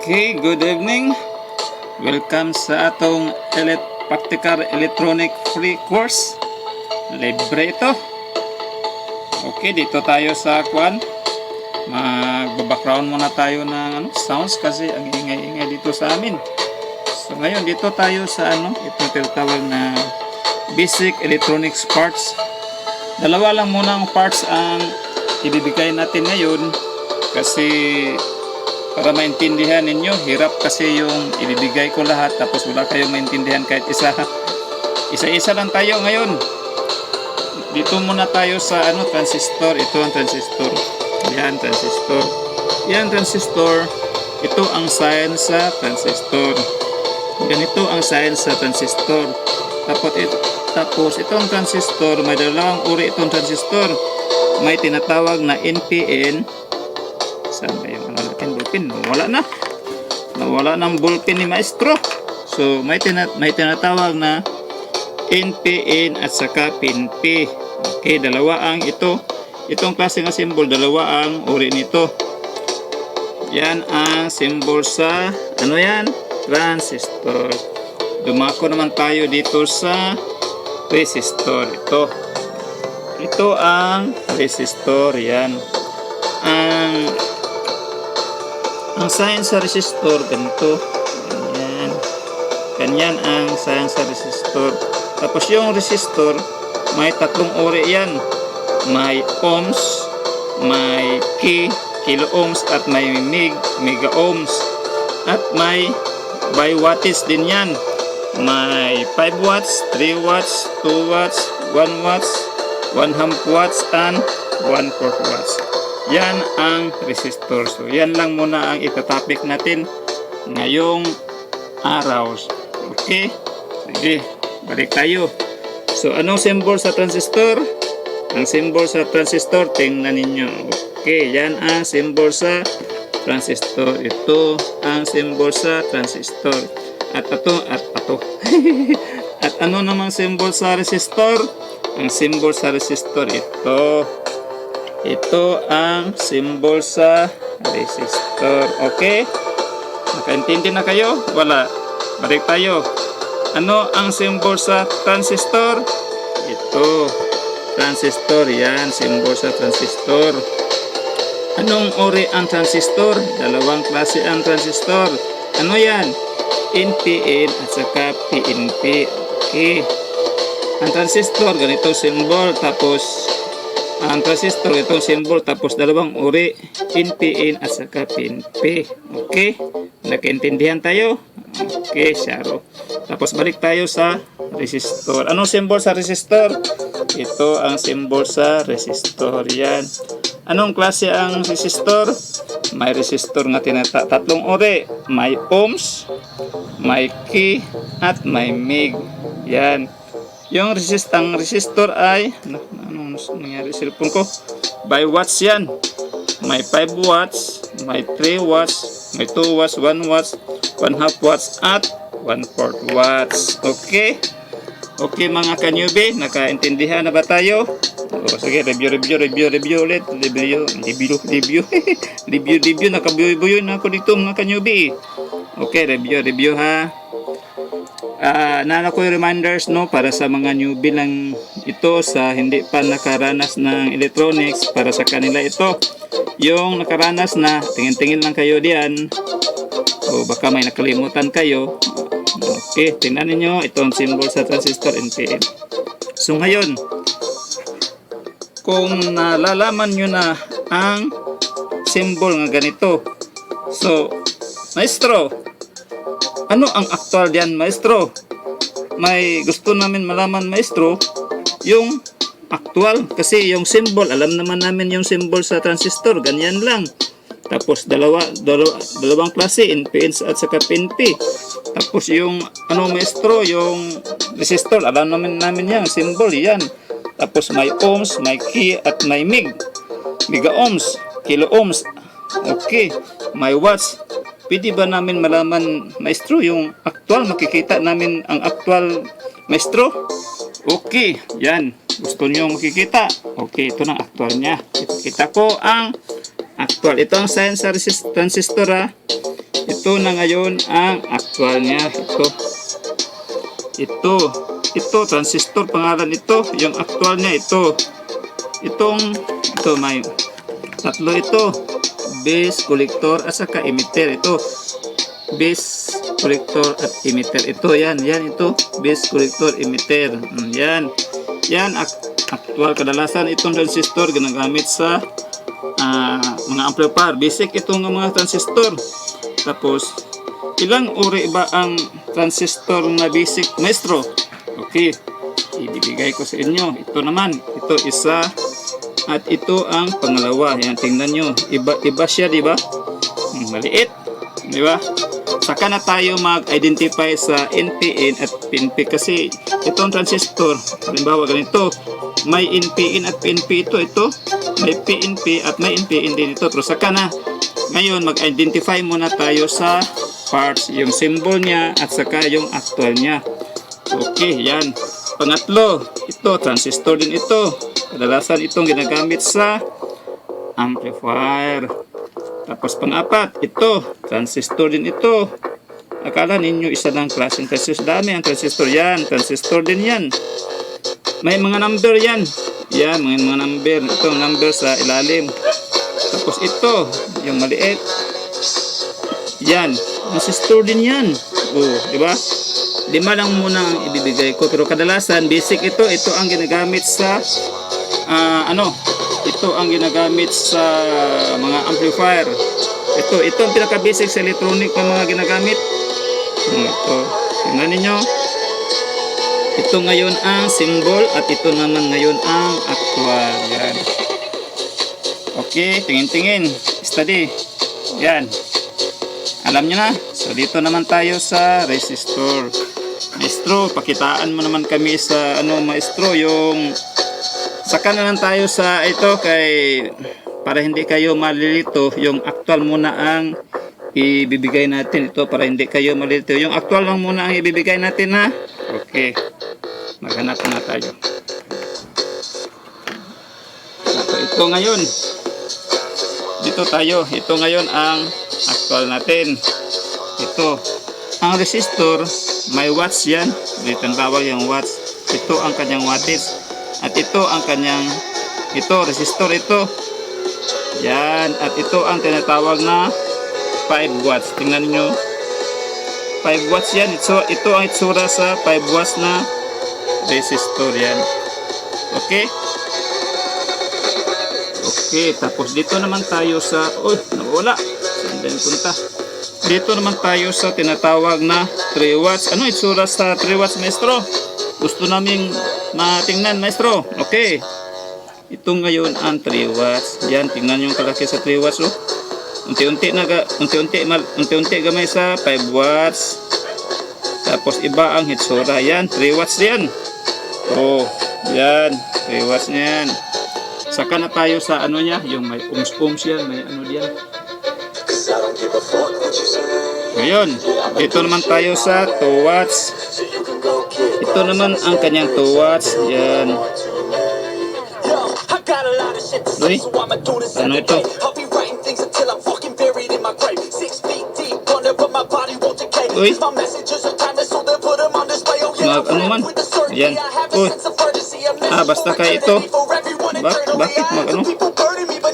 Okay, good evening. Welcome sa atong practical electronic free course. Libre ito. Okay, dito tayo sa kwan. Mag-background muna tayo ng sounds kasi ang ingay-ingay dito sa amin. So ngayon dito tayo sa ito tinatawag na basic electronics parts. Dalawa lang muna ang parts ang ibibigay natin ngayon kasi para maintindihan ninyo, hirap kasi yung ibibigay ko lahat tapos wala kayong maintindihan kahit isa. Isa-isa lang tayo ngayon. Dito muna tayo sa transistor. Ito ang transistor. Yan, transistor. Yan, transistor. Ito ang sign sa transistor. Ganito ang sign sa transistor. Tapos itong transistor, may dalawang uri itong transistor. May tinatawag na NPN. Saan ba yung ballpen? Nawala ng ballpen ni maestro. So may tinatawag na NPN at saka PNP. Okay, dalawa ang itong klase ng symbol, dalawa ang uri nito. Yan ang symbol sa transistor. Dumako naman tayo dito sa resistor. Ito ang resistor. Yan ang sign sa resistor, ganito. Ganyan ang sign sa resistor. Tapos yung resistor, may tatlong uri yan. May ohms, may kilo ohms, at may mega ohms. At may by wattage din yan. May 5 watts, 3 watts, 2 watts, 1 watts, 1 half watts, and 1/4 watts. Yan ang resistor. So yan lang muna ang itatopic natin ngayong araw. Okay? Sige, balik tayo. So anong symbol sa transistor? Ang symbol sa transistor, tingnan ninyo. Okay, yan ang symbol sa transistor. Ito ang symbol sa transistor. At at ano namang symbol sa resistor? Ang symbol sa resistor, ito ang symbol sa resistor. Okay? Nakaintindi na kayo? Wala. Balik tayo. Ano ang symbol sa transistor? Ito. Transistor. Yan. Symbol sa transistor. Anong uri ang transistor? Dalawang klase ang transistor. Ano yan? NPN at saka PNP. Okay. Ang transistor, ganito symbol. Tapos ang transistor, itong symbol, tapos dalawang uri, NPN at saka PNP. Okay? Nakaintindihan tayo? Okay, syaro. Tapos balik tayo sa resistor. Anong symbol sa resistor? Ito ang symbol sa resistor. Yan. Anong klase ang resistor? May resistor nga tatlong uri. May ohms, may at may meg. Yan. Yung resistor ay anong nangyari sa cellphone ko? By watts yan. May 5 watts, may 3 watts, may 2 watts, 1 watts, 1 half watts, at 1/4 watts. Okay? Okay mga ka-newbie, nakaintindihan na ba tayo? Sige, review ulit. Review, nakabuyo na ako dito mga ka-newbie. Okay, review ha. Nana ko yung reminders para sa mga newbie lang ito, sa hindi pa nakaranas ng electronics. Para sa kanila ito, yung nakaranas na, tingin-tingin lang kayo diyan o baka may nakalimutan kayo. Okay, tingnan niyo itong symbol sa transistor NPN. So ngayon, kung nalalaman nyo na ang symbol nga ganito, so maestro, ano ang actual diyan, maestro? May gusto namin malaman, maestro, yung actual. Kasi yung symbol, alam naman namin yung symbol sa transistor, ganyan lang. Tapos dalawang klase, NPN at saka PNP. Tapos yung maestro, yung resistor, alam namin yan, symbol, yan. Tapos may ohms, may at may mega ohms, kilo ohms. Okay, may watts. Pwede ba namin malaman, maestro, yung actual? Makikita namin ang actual, maestro? Okay, yan. Gusto nyo makikita? Okay, ito na actual niya. Kita ko ang actual. Ito ang sign sa transistor. Ito na ngayon ang actual niya. Ito, transistor pangalan ito. Yung actual niya ito. Ito may tatlo ito. Base, collector, at saka emitter. Ito. Base, collector, at emitter. Ito, yan ito. Base, collector, emitter. Yan, actual. Kadalasan itong transistor ginagamit sa mga amplifier. Basic itong mga transistor. Tapos, ilang uri ba ang transistor na basic, maestro? Okay, ibibigay ko sa inyo. Ito naman, ito isa. At ito ang pangalawa. Yan, tingnan nyo. Iba siya, di ba? Maliit. Di ba? Saka na tayo mag-identify sa NPN at PNP kasi itong transistor, halimbawa ganito, may NPN at PNP ito, may PNP at may NPN din ito. Pero saka na, ngayon mag-identify muna tayo sa parts, yung symbol niya at saka yung actual niya. Okay, yan. Pangatlo, ito, transistor din ito. Kadalasan itong ginagamit sa amplifier. Tapos pang-apat, ito, transistor din ito. Akala ninyo isa lang klaseng transistor. Dami ang transistor. Yan, transistor din yan. May mga number yan. Yan, mga number. Ito, number sa ilalim. Tapos ito, yung maliit. Yan, transistor din yan. Oh, di ba? 5 lang muna ang ibibigay ko. Pero kadalasan, basic ito ang ginagamit sa ito ang ginagamit sa mga amplifier. Ito ang pinaka-basic sa electronic na mga ginagamit. Ito, tingnan ninyo. Ito ngayon ang symbol at ito naman ngayon ang actual. Yan. Okay, tingin-tingin. Study. Yan. Alam nyo na. So, dito naman tayo sa resistor. Maestro, pakitaan mo naman kami sa maestro, yung saka na lang tayo sa ito para hindi kayo malilito, yung actual muna ang ibibigay natin ito para hindi kayo malilito. Yung actual lang muna ang ibibigay natin, ha? Okay. Maghanap na tayo. Ito ngayon. Dito tayo. Ito ngayon ang actual natin. Ito. Ang resistor, may watts yan. Dito ang tawag yung watts. Ito ang kanyang wattage. At ito ang kanyang, resistor ito. Yan. At ito ang tinatawag na 5 watts. Tingnan nyo. 5 watts yan. So, ito ang itsura sa 5 watts na resistor yan. Okay? Okay. Tapos dito naman tayo sa, nawala. Saan din punta? Dito naman tayo sa tinatawag na 3 watts. Ano itsura sa 3 watts, maestro? Gusto naming matingnan, maestro. Okay. Ito ngayon ang 3 watts. Yan, tingnan yung kalaki sa 3 watts. Unti-unti gamay sa 5 watts. Tapos iba ang itsura. Yan, 3 watts yan. Oh, yan. 3 watts na yan. Saka na tayo sa niya. Yung may ohms yan. May diyan. Ngayon, dito naman tayo sa 2 watts. Ito naman ang kanyang 2 watts. Yan. Uy, ano ito? Uy, ano man? Yan. Uy, basta kaya ito. Bakit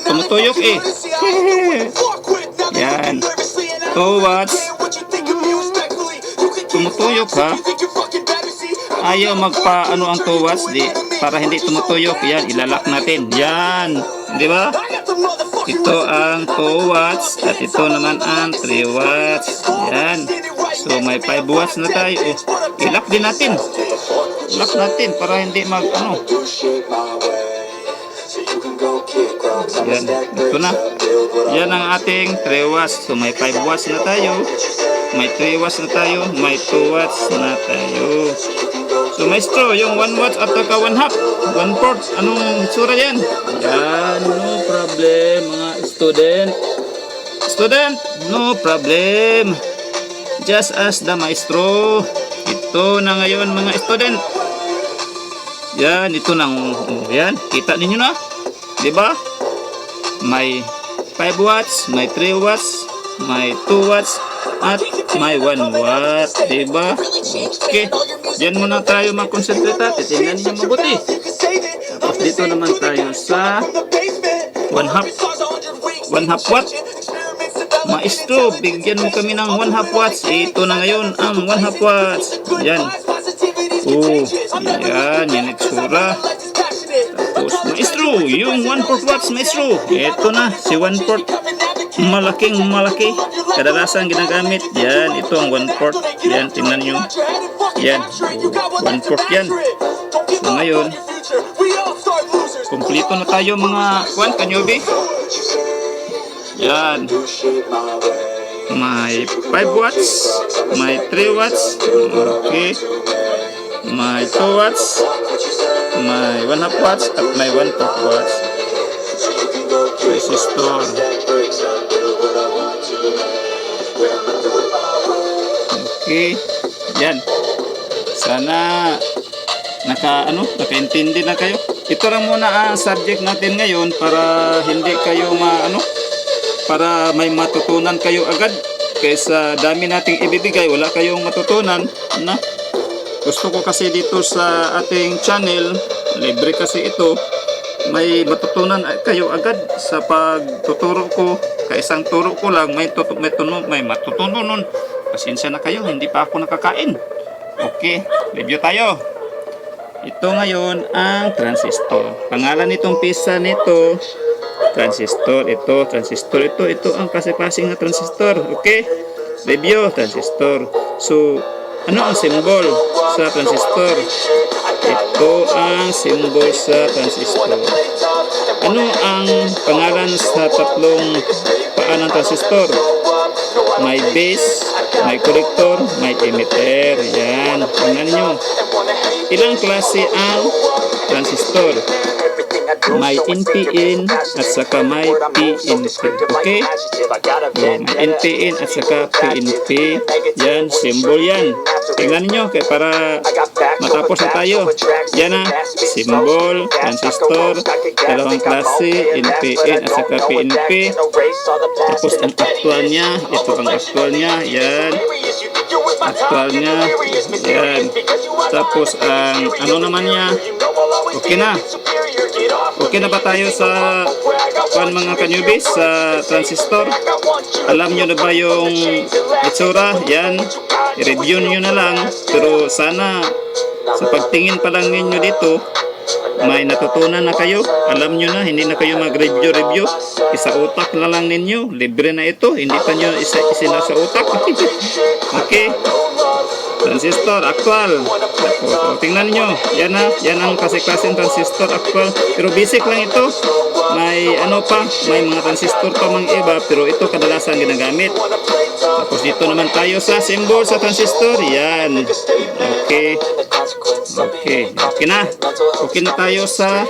tumutuyok eh. Yan. 2 watts. Tumutuyok, ha? Ayaw ang 2 watts para hindi tumutuyok. Yan, ilalak natin. Yan. Di ba? Ito ang 2 watts at ito naman ang 3 watts. Yan. So may 5 watts na tayo. Ilak din natin. Ilak natin para hindi Yan. Ito na. Yan ang ating 3 watts. So may 5 watts na tayo. May 3 watts na tayo. May 2 watts na tayo. So maestro, yung 1 watts at saka 1/2, 1/4, anong itsura yan? Yan, no problem mga student. Student, no problem. Just as the maestro. Ito na ngayon mga student. Yan, ito nang, yan, kita ninyo na. Diba? May 5 watts, may 3 watts, may 2 watts, at may 1 watt. Diba? Okay. Diyan muna tayo mag-concentrate natin. Tingnan niyo mabuti. Tapos dito naman tayo sa 1/2 watt. Maestro, bigyan mo kami ng 1/2 watts. Ito na ngayon ang 1/2 watts. Yan. Oh, yan. Yan itsura. Tapos, maestro, yung 1/4 watts, maestro. Ito na, si 1/4. Malaking malaki. Kadalasan ginagamit. Yan, ito ang 1/4. Yan, tingnan nyo. Yan, 1/4 yan. So, ngayon, kumplito na tayo mga kwan, kanyobi. Yan. May 5 watts, may 3 watts, okay. May 2 watts, may 1/2 watts, at may 1/4 watts. Resistor. Okay. Yan. Sana nakaintindi na kayo. Ito lang muna ang subject natin ngayon para hindi kayo para may matutunan kayo agad. Kaysa dami nating ibibigay, wala kayong matutunan na. Gusto ko kasi dito sa ating channel, libre kasi ito, may matutunan kayo agad sa pagtuturo ko. Kaisang turo ko lang, may matutunan nun. Pasensya na kayo, hindi pa ako nakakain. Okay, review tayo. Ito ngayon ang transistor. Pangalan nitong pisa nito, transistor. Ito, transistor. Ito ang kasi-pasing na transistor. Okay? Review, transistor. So, ano ang symbol sa transistor? Ito ang symbol sa transistor. Ano ang pangalan sa tatlong paa ng transistor? May base, may collector, may emitter. Yan. Tingnan nyo. Ilang klase ang transistor? May NPN at saka may PNP. Okay? May NPN at saka PNP. Yan, symbol yan. Tingnan nyo para matapos na tayo. Yan na, symbol, transistor, dalawang klase, NPN at saka PNP. Tapos ang actual niya, ito ang actual niya. Yan. Actual niya. Yan. Tapos ang ano naman niya. Okay na. Okay na ba tayo sa mga kanyubis sa transistor? Alam nyo na ba yung itsura? Yan. I-review nyo na lang. Pero sana sa pagtingin pa lang ninyo dito, may natutunan na kayo. Alam nyo na, hindi na kayo mag-review. Isa utak na lang ninyo. Libre na ito. Hindi pa nyo isinasa utak. Okay. Transistor, actual. O, tingnan nyo. Yan na. Yan ang kasi-klaseng transistor, actual. Pero basic lang ito. May may mga transistor pa mga iba. Pero ito kadalasan ginagamit. Tapos dito naman tayo sa symbol sa transistor. Yan. Okay. Okay. Okay na. Okay na tayo sa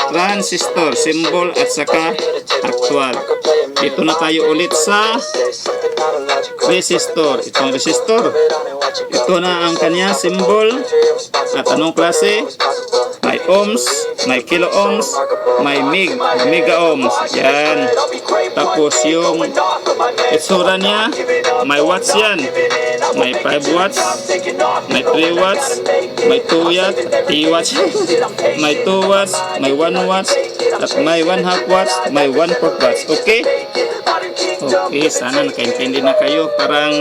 transistor, symbol at saka actual. Dito na tayo ulit sa resistor. Itong resistor. Ito na ang kanya symbol. At anong klase? May ohms, may kilo ohms, may mega ohms. Yan. Tapos yung itsura niya, may watts yan. May 5 watts, may 3 watts, may 2 watts, may 2 watts, may 1 watts, at may 1/2 watts, may 1/4 watts. Okay? Okay, sana nakaintindi na kayo. Parang,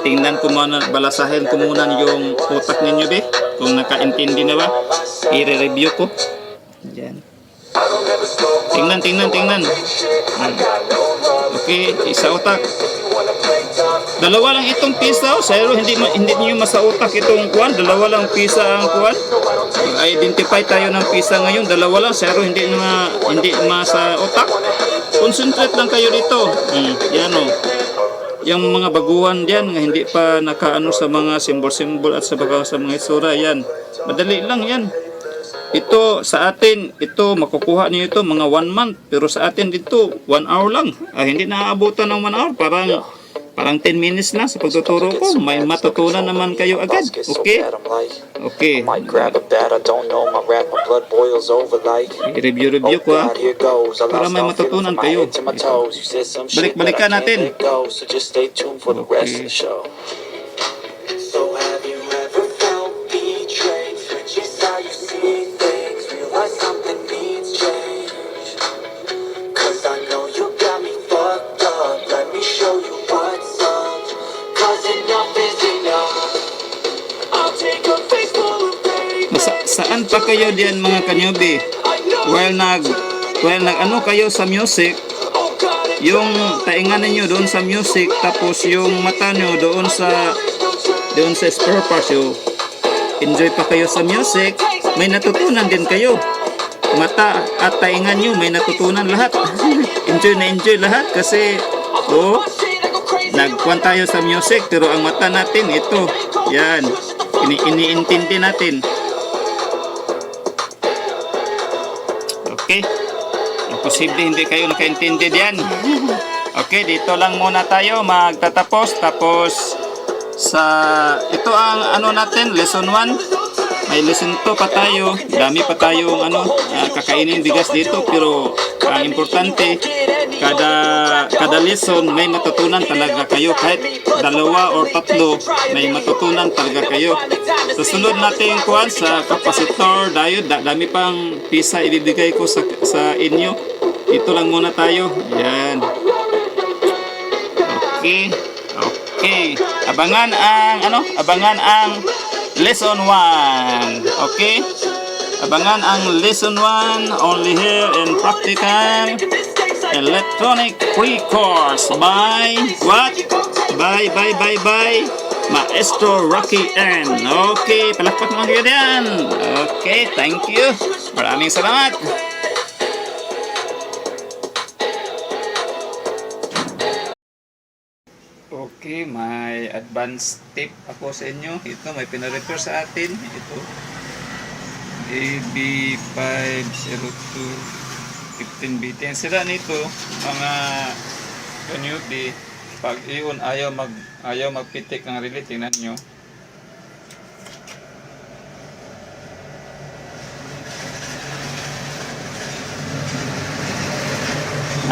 tingnan ko muna, balasahin ko muna yung utak ninyo, kung nakaintindi na ba, i-review ko. Diyan. Tingnan. Okay, isa utak. Dalawa lang itong pisa, pero hindi niyo masautak itong kuwan. Dalawa lang pisa ang kuwan. Identify tayo ng pisa ngayon. Dalawa lang, pero hindi masa utak. Concentrate lang kayo dito. Yan o. Yung mga baguhan diyan nga hindi pa nakaano sa mga symbol at sa mga itsura, yan. Madali lang yan. Ito sa atin, ito makukuha niyo ito mga 1 month, pero sa atin dito 1 hour lang. Hindi naaabutan ng 1 hour, parang Parang 10 minutes lang sa pagtuturo ko. May matutunan naman kayo agad. Okay? Okay. Might grab a bat, I don't know my rap, my blood boils over like. I-review ko ha. Here goes. I Para lost may all feeling matutunan from my kayo. head to my toes. You said some shit that I Balik-balikan can't natin. let go. So just stay tuned for the rest of the show. So have you ever felt betrayed? Switches how you see things. Realize something needs change. Cause I know you got me fucked up. Let me show you what's up. Cause enough is enough. I'll take a face full of pain. Saan pa kayo diyan mga kanyubi? While nag kayo sa music, yung taingan ninyo doon sa music, tapos yung mata nyo doon sa spare parts, yung enjoy pa kayo sa music, may natutunan din kayo. Mata at taingan nyo, may natutunan lahat. enjoy lahat kasi nagkuhan tayo sa music, pero ang mata natin ito, yan, iniintindi natin. Okay? Imposible hindi kayo nakaintindi diyan. Okay, dito lang muna tayo magtatapos. Tapos ito ang natin, lesson 1. May lesson 2 pa tayo. Dami pa tayong kakainin bigas dito, pero ang importante kada lesson may matutunan talaga kayo. Kahit 2 or 3 may matutunan talaga kayo. Susunod natin kuhan sa capacitor, diode, dami pang pisa ibibigay ko sa inyo. Ito lang muna tayo. Yan. Okay. Abangan ang lesson 1. Okay? Abangan ang lesson 1 only here in Practical Electronic Free Course by what? By Maestro Rocky N. Okay, palakpak naman kayo diyan. Okay, thank you. Maraming salamat. Okay, may advanced tip ako sa inyo. Ito, may pinarefer sa atin. Ito, AB502 15BT. Ang sila nito, mga newbie, pag iyon ayaw magpitik ng relay. Tingnan nyo.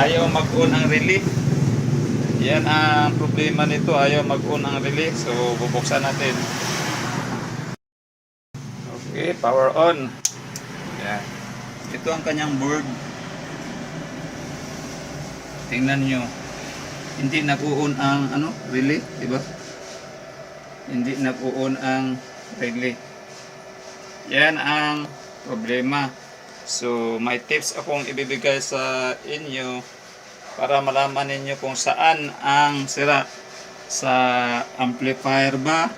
Ayaw mag-on ang relay. Yan ang problema nito, ayaw mag-on ang relay. So bubuksan natin. Okay, power on. Yan. Ito ang kanyang board. Tingnan nyo. Hindi nag-on ang relay, di ba? Hindi nag-on ang relay. Yan ang problema. So may tips akong ibibigay sa inyo para malaman ninyo kung saan ang sira, sa amplifier ba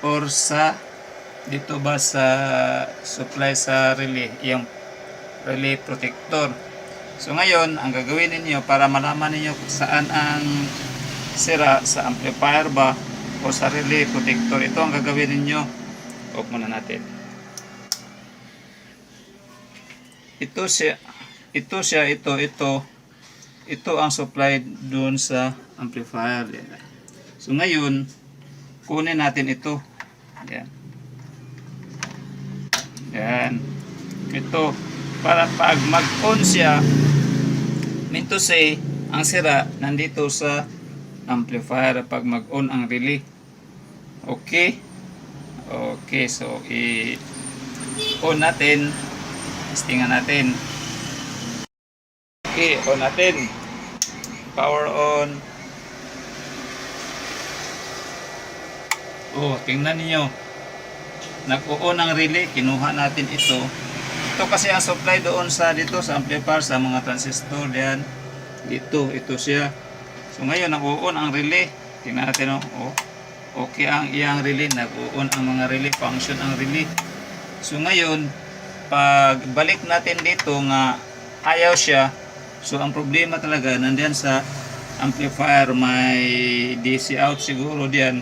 or sa dito ba sa supply sa relay, yung relay protector. So ngayon, ang gagawin ninyo para malaman ninyo kung saan ang sira, sa amplifier ba o sa relay protector, ito ang gagawin ninyo. Off muna natin. Ito ang supply doon sa amplifier. So ngayon, kunin natin ito. Yan. Ito, para pag mag-on siya, mean to say, ang sira nandito sa amplifier pag mag-on ang relay. Okay? Okay, so i-on natin. Testingan natin. Okay, on natin. Power on. Oh, tingnan niyo. Nag-on ang relay, kinuha natin ito. Ito kasi ang supply doon sa dito sa amplifier sa mga transistor diyan. Ito siya. So ngayon nag-on ang relay. Tingnan natin oh. Okay ang iyang relay, nag-on ang mga relay, function ang relay. So ngayon, pag balik natin dito nga ayaw siya. So ang problema talaga nandiyan sa amplifier, may DC out siguro diyan.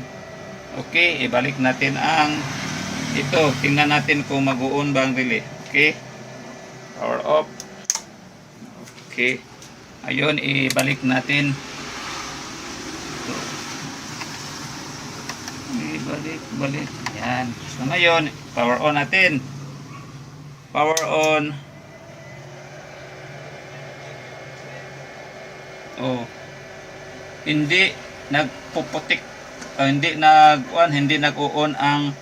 Okay, ibalik natin ang ito. Tingnan natin kung mag-on ba ang relay. Okay. Power off. Okay. Ayun, ibalik natin. balik. Yan. So ngayon, power on natin. Power on. Oh. Hindi nagpuputik. Hindi nag-on ang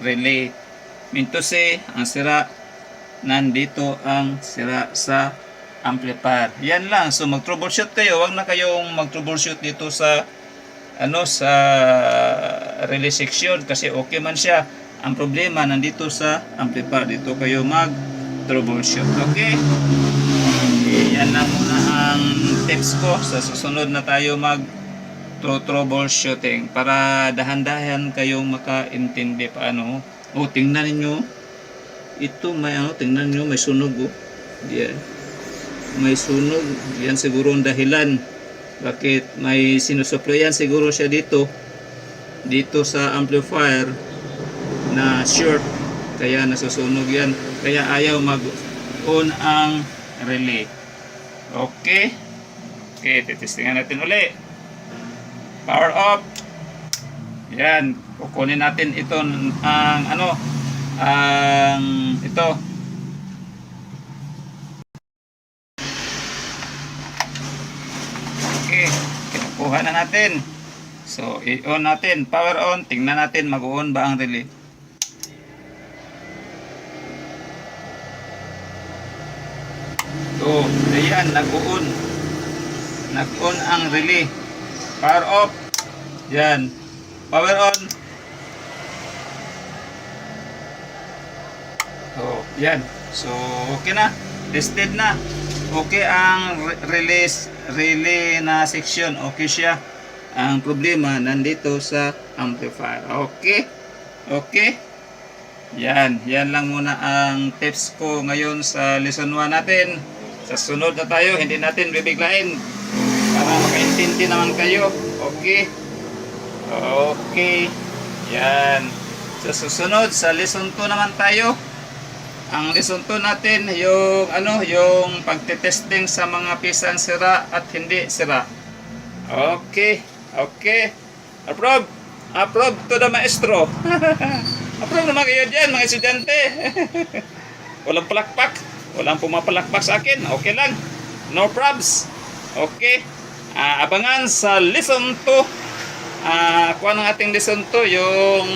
relay. Mean to say, ang sira nandito ang sira sa amplifier. Yan lang. So mag-troubleshoot kayo. Huwag na kayong mag-troubleshoot dito sa sa relay section kasi okay man siya. Ang problema nandito sa amplifier. Dito kayo mag-troubleshoot. Okay? Yan lang muna ang tips ko. Sa susunod na tayo troubleshooting para dahan-dahan kayong makaintindi paano. Tingnan niyo. Ito tingnan niyo may sunog Yan. May sunog. Yan siguro ang dahilan. Bakit may sinusuplayan siguro siya dito sa amplifier na short kaya nasusunog yan. Kaya ayaw mag-on ang relay. Okay, titestingan natin uli. Power off. Yan, kukunin natin ito ito. Okay, kinukuha na natin. So, i-on natin, power on. Tingnan natin mag-on ba ang relay. So, ayan, nag-on. Nag-on ang relay. Power off. Yan. Power on. So, yan. So, okay na. Tested na. Okay ang relay na section. Okay siya. Ang problema nandito sa amplifier. Okay? Okay? Yan. Yan lang muna ang tips ko ngayon sa lesson 1 natin. Sa sunod na tayo, hindi natin bibiglain para makaintindi naman kayo. Okay? Okay. Yan. Sa susunod, sa lesson 2 naman tayo. Ang lesson 2 natin, yung pagtetesting sa mga pisang sira at hindi sira. Okay. Okay. Approve. Approve to the maestro. Approve naman kayo dyan, mga estudyante. Walang palakpak. Walang pumapalakpak sa akin. Okay lang. No probs. Okay. Abangan sa lesson 2. Kuha ng ating lesson 2 yung